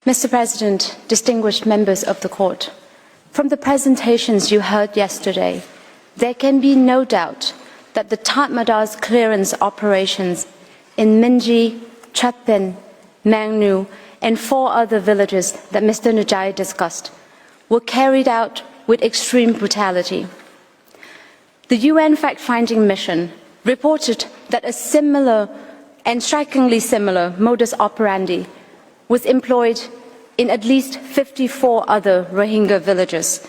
Mr. President, distinguished members of the Court, from the presentations you heard yesterday, there can be no doubt that the Tatmada's clearance operations in Minji, Chapin, Mangnu, and 4 other villages that Mr. Njai discussed were carried out with extreme brutality. The UN fact-finding mission reported that a similar and strikingly similar modus operandi was employed in at least 54 other Rohingya villages,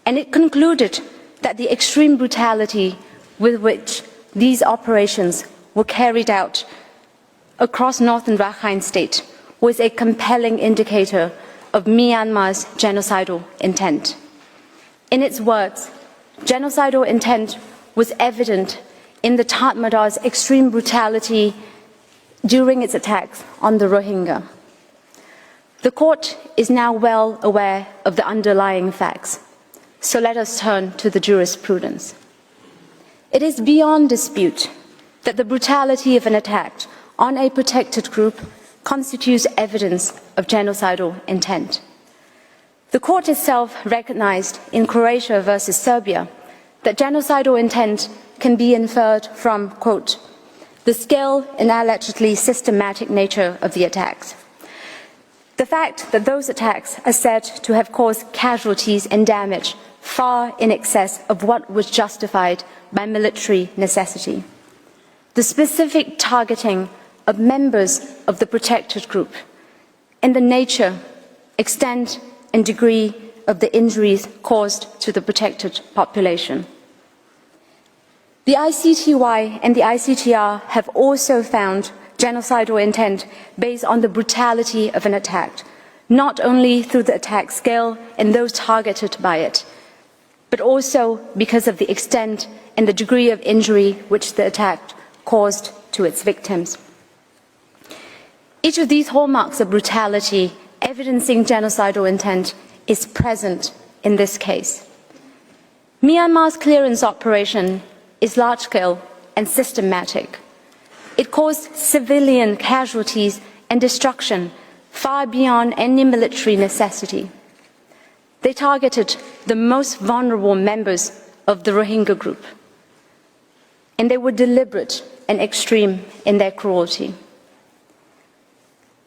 and it concluded that the extreme brutality with which these operations were carried out across northern Rakhine State was a compelling indicator of Myanmar's genocidal intent. In its words, genocidal intent was evident in the Tatmada's extreme brutality during its attacks on the Rohingya. The Court is now well aware of the underlying facts, so let us turn to the jurisprudence. It is beyond dispute that the brutality of an attack on a protected group constitutes evidence of genocidal intent. The Court itself recognized in Croatia versus Serbia that genocidal intent can be inferred from, quote, the scale and allegedly systematic nature of the attacks. The fact that those attacks are said to have caused casualties and damage far in excess of what was justified by military necessity. The specific targeting of members of the protected group and the nature, extent, and degree of the injuries caused to the protected population. The ICTY and the ICTR have also found genocidal intent based on the brutality of an attack, not only through the attack scale and those targeted by it, but also because of the extent and the degree of injury which the attack caused to its victims. Each of these hallmarks of brutality evidencing genocidal intent is present in this case. Myanmar's clearance operation is large-scale and systematic. It caused civilian casualties and destruction far beyond any military necessity. They targeted the most vulnerable members of the Rohingya group, and they were deliberate and extreme in their cruelty.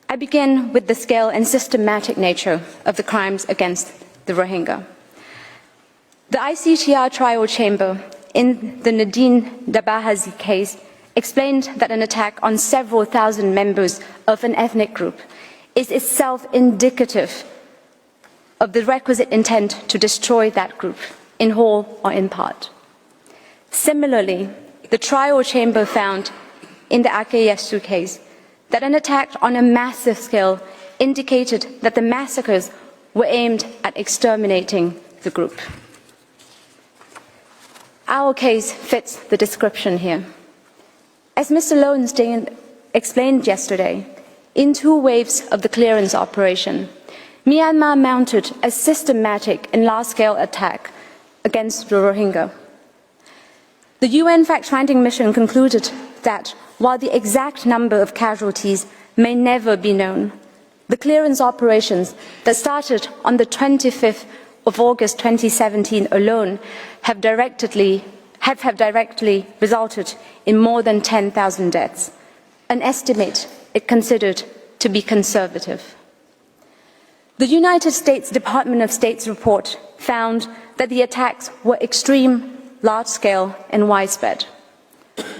I begin with the scale and systematic nature of the crimes against the Rohingya. The ICTR trial chamber in the Nadine Dabahazi case explained that an attack on several thousand members of an ethnic group is itself indicative of the requisite intent to destroy that group in whole or in part. Similarly, the trial chamber found in the Akeyesu case that an attack on a massive scale indicated that the massacres were aimed at exterminating the group. Our case fits the description here. As Mr. Lowenstein explained yesterday, in 2 waves of the clearance operation, Myanmar mounted a systematic and large-scale attack against the Rohingya. The UN fact-finding mission concluded that while the exact number of casualties may never be known, the clearance operations that started on the 25th of August 2017 alone have directly resulted in more than 10,000 deaths, an estimate it considered to be conservative. The United States Department of State's report found that the attacks were extreme, large-scale, and widespread.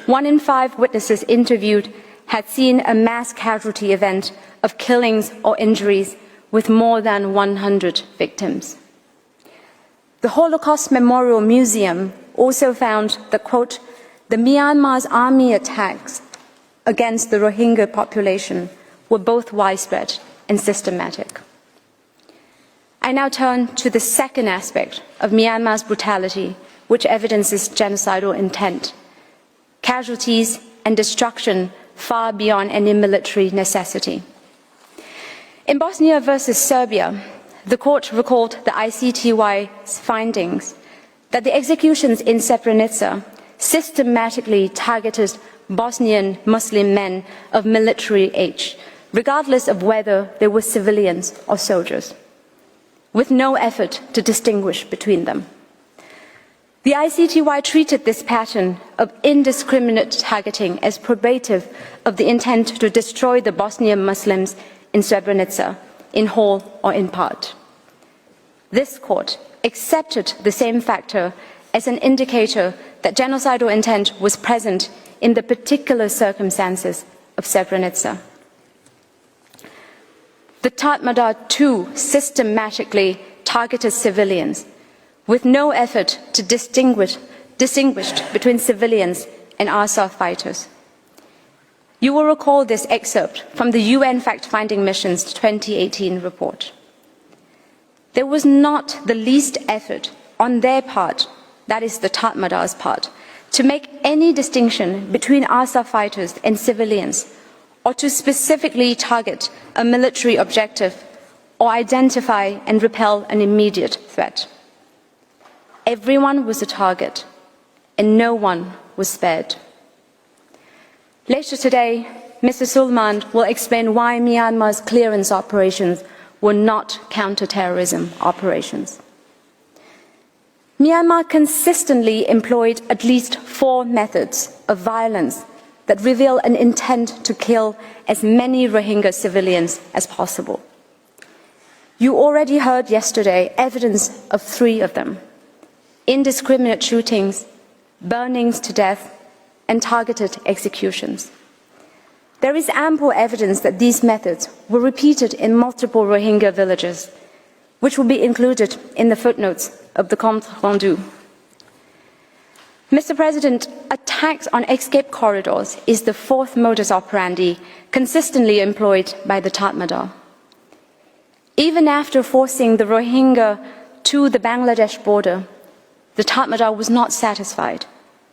1 in 5 witnesses interviewed had seen a mass casualty event of killings or injuries with more than 100 victims. The Holocaust Memorial Museum also found that, quote, the Myanmar's army attacks against the Rohingya population were both widespread and systematic. I now turn to the second aspect of Myanmar's brutality, which evidences genocidal intent, casualties and destruction far beyond any military necessity. In Bosnia versus Serbia, the Court recalled the ICTY's findings that the executions in Srebrenica systematically targeted Bosnian Muslim men of military age regardless of whether they were civilians or soldiers, with no effort to distinguish between them. The ICTY treated this pattern of indiscriminate targeting as probative of the intent to destroy the Bosnian Muslims in Srebrenica, in whole or in part. This court accepted the same factor as an indicator that genocidal intent was present in the particular circumstances of Srebrenica. The Tatmadaw too systematically targeted civilians with no effort to distinguish between civilians and RSF fighters. You will recall this excerpt from the UN Fact-Finding Mission's 2018 report. There was not the least effort on their part, that is the Tatmadaw's part, to make any distinction between RSF fighters and civilians, or to specifically target a military objective or identify and repel an immediate threat. Everyone was a target, and no one was spared. Later today, Mr. Sulman will explain why Myanmar's clearance operations were not counter-terrorism operations. Myanmar consistently employed at least 4 methods of violence that reveal an intent to kill as many Rohingya civilians as possible. You already heard yesterday evidence of 3 of them: indiscriminate shootings, burnings to death, and targeted executions. There is ample evidence that these methods were repeated in multiple Rohingya villages, which will be included in the footnotes of the compte rendu. Mr. President, attacks on escape corridors is the 4th modus operandi consistently employed by the Tatmadaw. Even after forcing the Rohingya to the Bangladesh border, the Tatmadaw was not satisfied.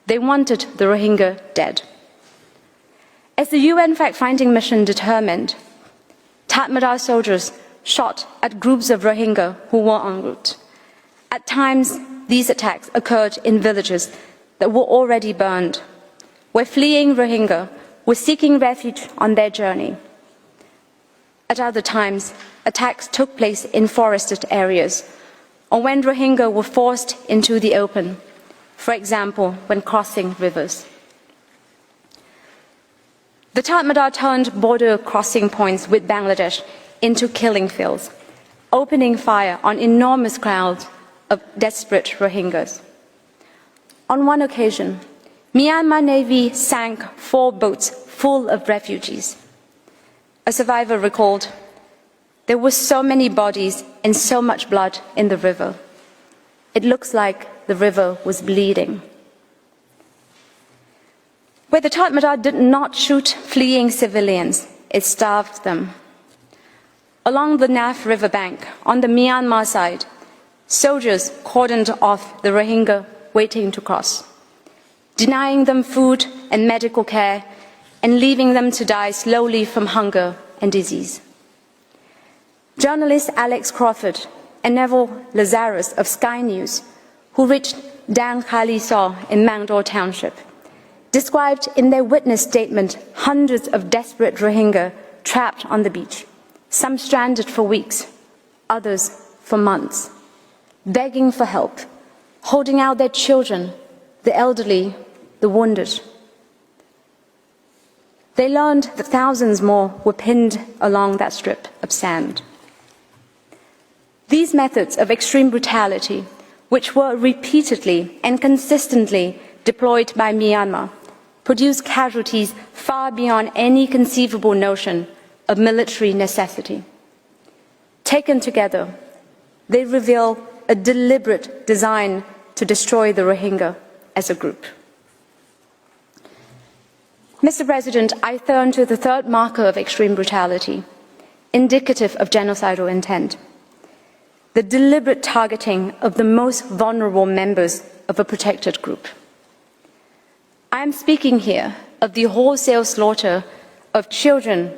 They wanted the Rohingya dead. As the UN fact-finding mission determined, Tatmadaw soldiers shot at groups of Rohingya who were en route. At times, these attacks occurred in villages that were already burned, where fleeing Rohingya were seeking refuge on their journey. At other times, attacks took place in forested areas, or when Rohingya were forced into the open, for example, when crossing rivers. The Tatmadaw turned border crossing points with Bangladesh into killing fields, opening fire on enormous crowds of desperate Rohingyas. On one occasion, Myanmar Navy sank 4 boats full of refugees. A survivor recalled, "There were so many bodies and so much blood in the river. It looks like the river was bleeding." Where the Tatmadaw did not shoot fleeing civilians, it starved them. Along the Naf River bank, on the Myanmar side, soldiers cordoned off the Rohingya waiting to cross, denying them food and medical care and leaving them to die slowly from hunger and disease. Journalists Alex Crawford and Neville Lazarus of Sky News, who reached Dan Khali Saw in Mangdor Township, described in their witness statement hundreds of desperate Rohingya trapped on the beach, some stranded for weeks, others for months, begging for help, holding out their children, the elderly, the wounded. They learned that thousands more were pinned along that strip of sand. These methods of extreme brutality, which were repeatedly and consistently deployed by Myanmar, produced casualties far beyond any conceivable notion of military necessity. Taken together, they reveal a deliberate design to destroy the Rohingya as a group. Mr. President, I turn to the 3rd marker of extreme brutality, indicative of genocidal intent: the deliberate targeting of the most vulnerable members of a protected group. I am speaking here of the wholesale slaughter of children,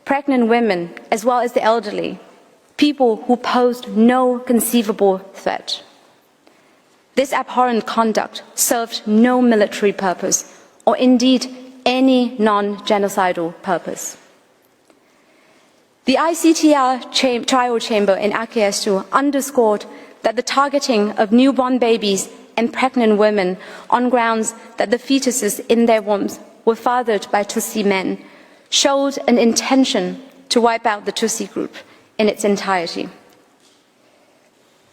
pregnant women, as well as the elderly, people who posed no conceivable threat. This abhorrent conduct served no military purpose, or indeed any non-genocidal purpose. The ICTR trial chamber in Akiesu underscored that the targeting of newborn babies and pregnant women on grounds that the fetuses in their wombs were fathered by Tutsi men showed an intention to wipe out the Tutsi group in its entirety.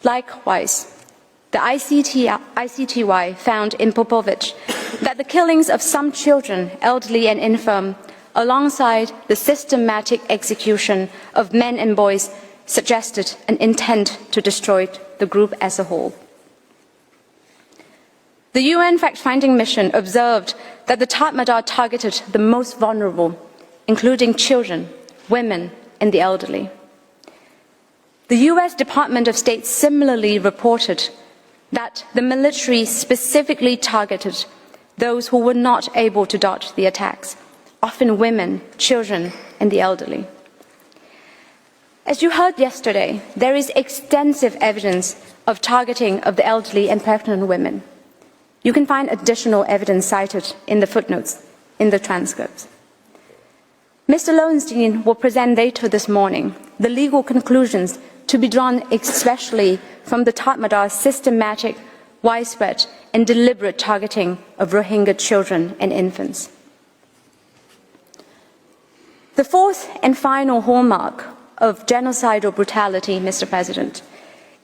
Likewise, the ICTY found in Popovich that the killings of some children, elderly and infirm, alongside the systematic execution of men and boys, suggested an intent to destroy the group as a whole. The UN fact-finding mission observed that the Tatmadaw targeted the most vulnerable, including children, women, and the elderly. The US Department of State similarly reported that the military specifically targeted those who were not able to dodge the attacks, often women, children, and the elderly. As you heard yesterday, there is extensive evidence of targeting of the elderly and pregnant women. You can find additional evidence cited in the footnotes in the transcripts. Mr. Lowenstein will present later this morning the legal conclusions to be drawn especially from the Tatmadaw's systematic, widespread and deliberate targeting of Rohingya children and infants. The fourth and final hallmark of genocidal brutality, Mr. President,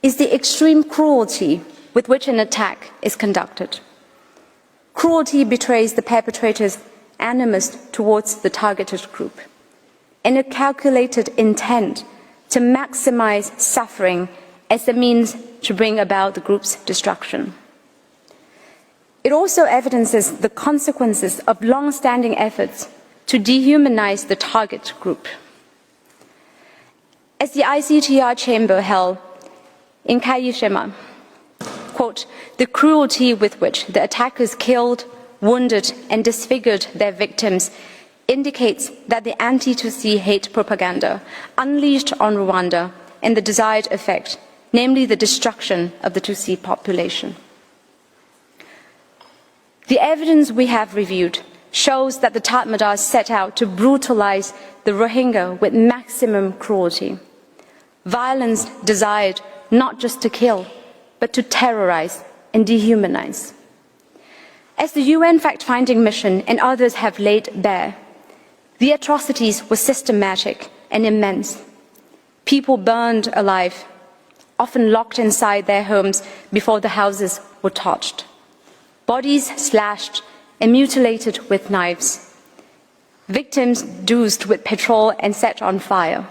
is the extreme cruelty with which an attack is conducted. Cruelty betrays the perpetrator's animus towards the targeted group and a calculated intent to maximize suffering as a means to bring about the group's destruction. It also evidences the consequences of long-standing efforts to dehumanize the target group. As the ICTR chamber held in Kayishima, quote, the cruelty with which the attackers killed, wounded, and disfigured their victims indicates that the anti-Tutsi hate propaganda unleashed on Rwanda and the desired effect, namely the destruction of the Tutsi population. The evidence we have reviewed shows that the Tatmadaw set out to brutalize the Rohingya with maximum cruelty. Violence desired not just to kill, but to terrorize and dehumanize. As the UN fact-finding mission and others have laid bare, the atrocities were systematic and immense. People burned alive, often locked inside their homes before the houses were torched. Bodies slashed and mutilated with knives. Victims doused with petrol and set on fire.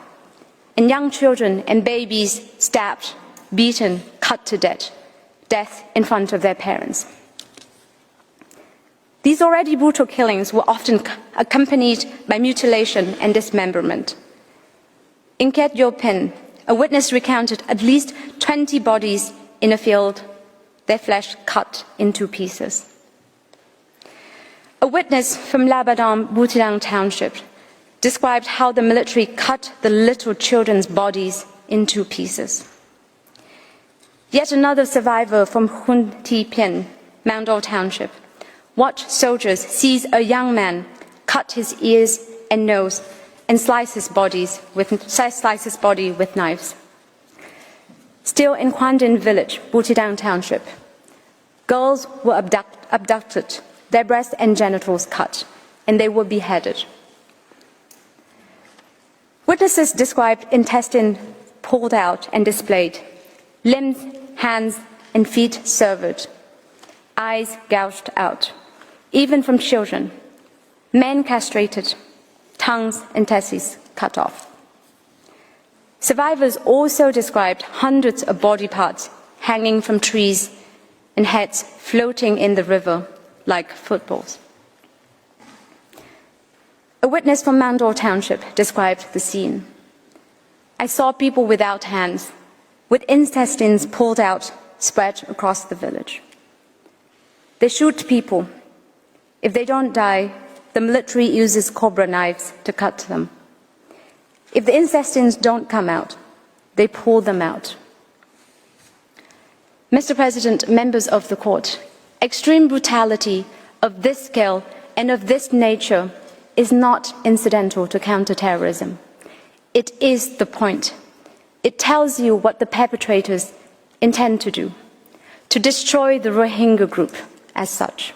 And young children and babies stabbed, beaten, cut to death in front of their parents. These already brutal killings were often accompanied by mutilation and dismemberment. In Ketyopen, a witness recounted at least 20 bodies in a field, their flesh cut into pieces. A witness from Labadam, Butidang Township, described how the military cut the little children's bodies into pieces. Yet another survivor from Huntipien, Mountall Township, watched soldiers seize a young man, cut his ears and nose, and slice his body with knives. Still in Kwandin village, Butidang Township, girls were abducted, their breasts and genitals cut, and they were beheaded. Witnesses described intestine pulled out and displayed, limbs, hands, and feet severed, eyes gouged out, even from children, men castrated, tongues and testes cut off. Survivors also described hundreds of body parts hanging from trees and heads floating in the river like footballs. A witness from Mandor Township described the scene. I saw people without hands, with intestines pulled out, spread across the village. They shoot people. If they don't die, the military uses cobra knives to cut them. If the intestines don't come out, they pull them out. Mr. President, members of the court, extreme brutality of this scale and of this nature is not incidental to counterterrorism. It is the point. It tells you what the perpetrators intend to do, to destroy the Rohingya group as such.